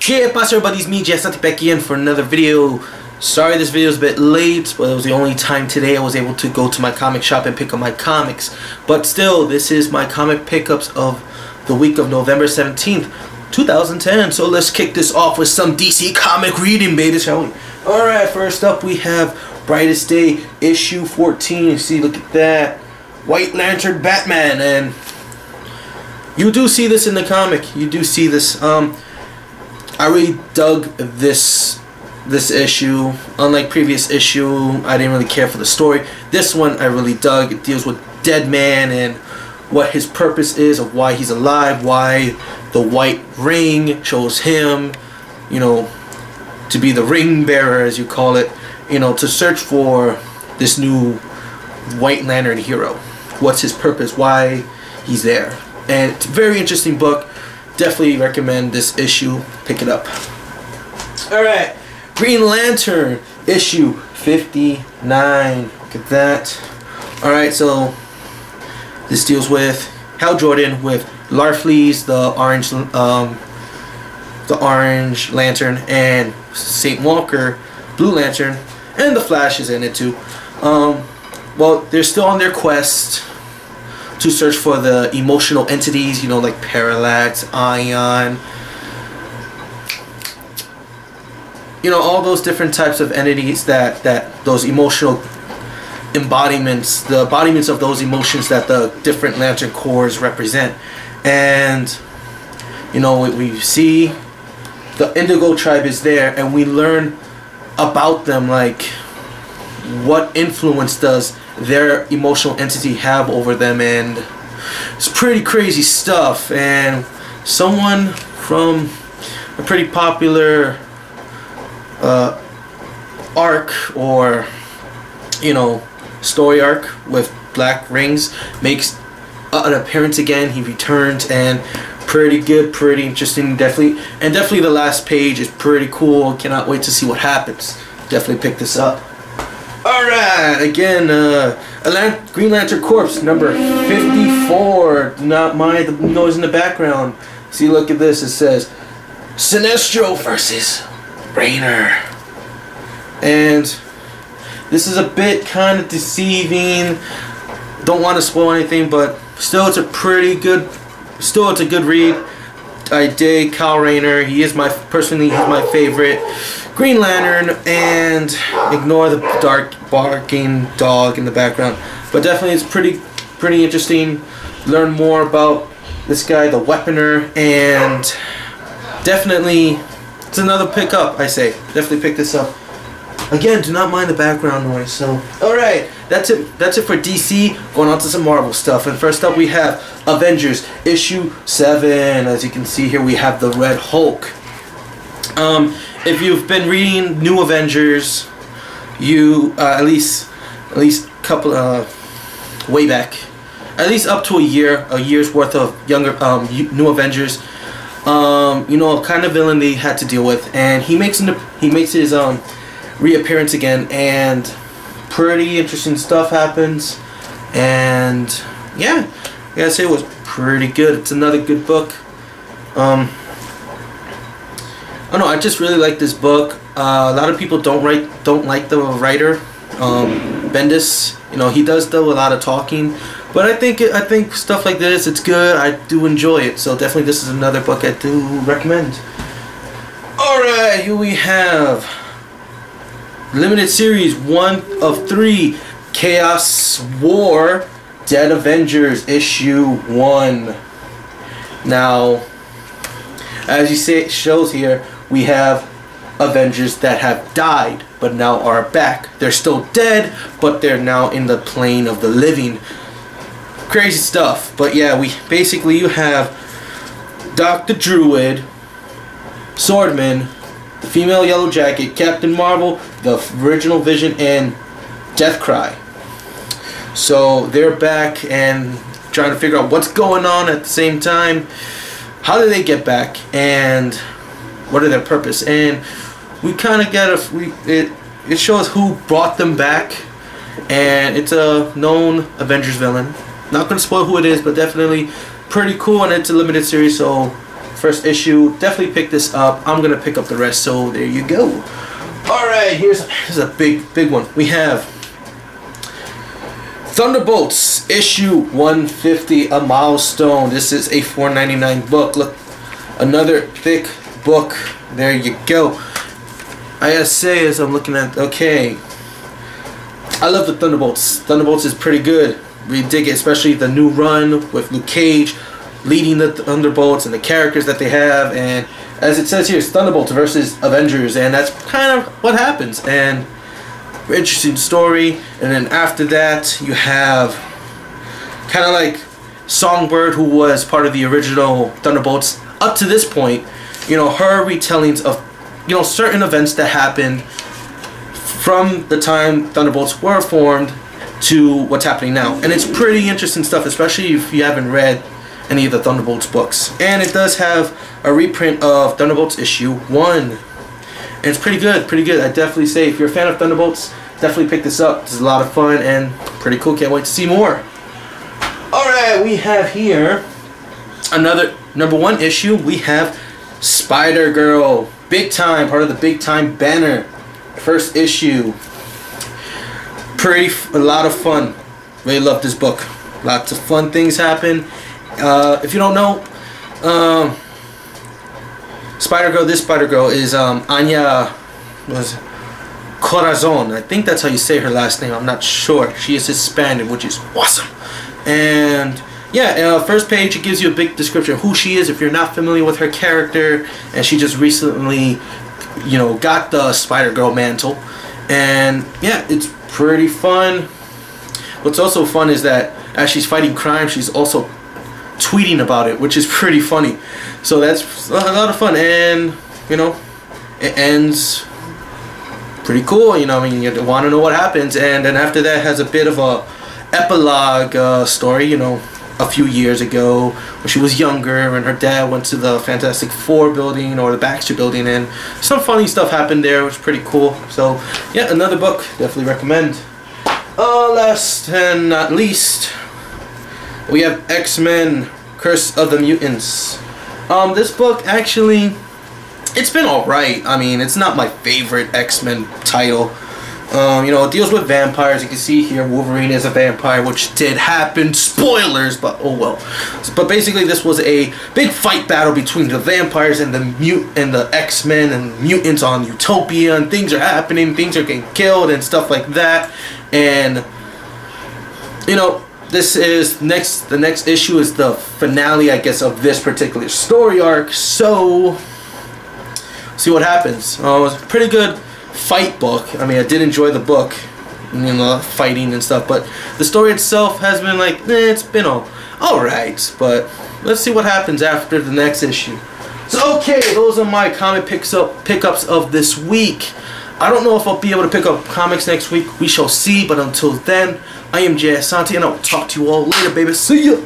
¿Qué pasa, everybody? It's me, Jess, back again for another video. Sorry this video is a bit late, but it was the only time today I was able to go to my comic shop and pick up my comics. But still, this is my comic pickups of the week of November 17th, 2010. So let's kick this off with some DC comic reading, baby, shall we? Alright, first up we have Brightest Day, issue 14. You see, look at that. White Lantern Batman, and you do see this in the comic. You do see this. I really dug this issue. Unlike previous issue, I didn't really care for the story. This one I really dug. It deals with Dead Man and what his purpose is, of why he's alive, why the white ring chose him, you know, to be the ring bearer, as you call it, you know, to search for this new White Lantern hero. What's his purpose, why he's there. And it's a very interesting book. Definitely recommend this issue. Pick it up. Alright, Green Lantern, issue 59. Look at that. Alright, so this deals with Hal Jordan with Larfleeze, the orange lantern, and St. Walker, Blue Lantern, and the Flash is in it too. Well, they're still on their quest to search for the emotional entities, you know, like Parallax, Ion, you know, all those different types of entities that those emotional embodiments, the embodiments of those emotions that the different Lantern Corps represent. And you know, we see the Indigo tribe is there, and we learn about them, like what influence does their emotional entity have over them, and it's pretty crazy stuff. And someone from a pretty popular arc, or you know, story arc with black rings, makes an appearance again. He returns, and pretty good, pretty interesting. Definitely the last page is pretty cool. Cannot wait to see what happens. Definitely pick this up. Alright, again, Green Lantern Corps, number 54. Do not mind the noise in the background. See, look at this. It says, Sinestro versus Rainer. And this is a bit kind of deceiving. Don't want to spoil anything, but still, it's a pretty good, it's a good read. I dig Kyle Rayner. He is personally, he's my favorite Green Lantern, and ignore the dark barking dog in the background. But definitely it's pretty interesting. Learn more about this guy, the Weaponer, and definitely it's another pickup, I say. Definitely pick this up. Again, do not mind the background noise. So, alright, that's it for DC. Going on to some Marvel stuff. And first up we have Avengers, issue 7. As you can see here, we have the Red Hulk. If you've been reading New Avengers, you at least couple way back, at least up to a year's worth of younger New Avengers, you know, kind of villain they had to deal with, and he makes his reappearance again, and pretty interesting stuff happens. And yeah, I gotta say, it was pretty good. It's another good book. I don't know, I just really like this book. A lot of people don't like the writer, Bendis. You know, he does a lot of talking, but I think stuff like this, it's good. I do enjoy it. So definitely, this is another book I do recommend. All right, here we have limited series 1 of 3, Chaos War, Dead Avengers, issue 1. Now, as you say, it shows here, we have Avengers that have died but now are back. They're still dead, but they're now in the plane of the living. Crazy stuff. But yeah, you have Dr. Druid, Swordman, the female Yellow Jacket, Captain Marvel, the original Vision, and Deathcry. So they're back and trying to figure out what's going on at the same time. How did they get back, and what are their purpose? And we kind of get it shows who brought them back, and it's a known Avengers villain. Not gonna spoil who it is, but definitely pretty cool, and it's a limited series, so first issue. Definitely pick this up. I'm gonna pick up the rest, so there you go. Alright, here's a big one. We have Thunderbolts issue 150, a milestone. This is a $4.99 book. Look, another thick book. There you go. I gotta say, as I'm looking at, okay, I love the Thunderbolts. Thunderbolts is pretty good. We dig it, especially the new run with Luke Cage leading the Thunderbolts and the characters that they have. And as it says here, it's Thunderbolts versus Avengers, and that's kind of what happens. And interesting story. And then after that, you have kind of like Songbird, who was part of the original Thunderbolts up to this point. You know, her retellings of, you know, certain events that happened from the time Thunderbolts were formed to what's happening now. And it's pretty interesting stuff, especially if you haven't read any of the Thunderbolts books. And it does have a reprint of Thunderbolts issue 1. And it's pretty good, pretty good. I definitely say, if you're a fan of Thunderbolts, definitely pick this up. It's a lot of fun and pretty cool. Can't wait to see more. Alright, we have here another #1 issue. We have Spider-Girl. Big Time, part of the Big Time banner. First issue. A lot of fun. Really love this book. Lots of fun things happen. If you don't know, Spider-Girl, this Spider-Girl is Anya Corazon. I think that's how you say her last name. I'm not sure. She is Hispanic, which is awesome. And yeah, first page, it gives you a big description of who she is if you're not familiar with her character. And she just recently, you know, got the Spider-Girl mantle. And yeah, it's pretty fun. What's also fun is that as she's fighting crime, she's also tweeting about it, which is pretty funny. So that's a lot of fun. And you know, it ends pretty cool. You know, I mean, you want to know what happens. And then after that has a bit of a epilogue story, you know, a few years ago when she was younger and her dad went to the Fantastic Four building or the Baxter building, and some funny stuff happened there, which was pretty cool. So yeah, another book, definitely recommend. Last and not least, we have X-Men Curse of the Mutants. This book, actually, it's been alright. I mean, it's not my favorite X-Men title. You know, it deals with vampires. You can see here Wolverine is a vampire, which did happen. Spoilers, but oh well. But basically, this was a big fight battle between the vampires and the X-Men and mutants on Utopia, and things are happening. Things are getting killed and stuff like that. And you know, this is the next issue is the finale, I guess, of this particular story arc. So see what happens. It was a pretty good fight book. I mean, I did enjoy the book, you know, fighting and stuff, but the story itself has been like, it's been alright, but let's see what happens after the next issue. So okay, those are my comic pickups of this week. I don't know if I'll be able to pick up comics next week. We shall see, but until then, I am Jay Asante, and I'll talk to you all later, baby. See ya!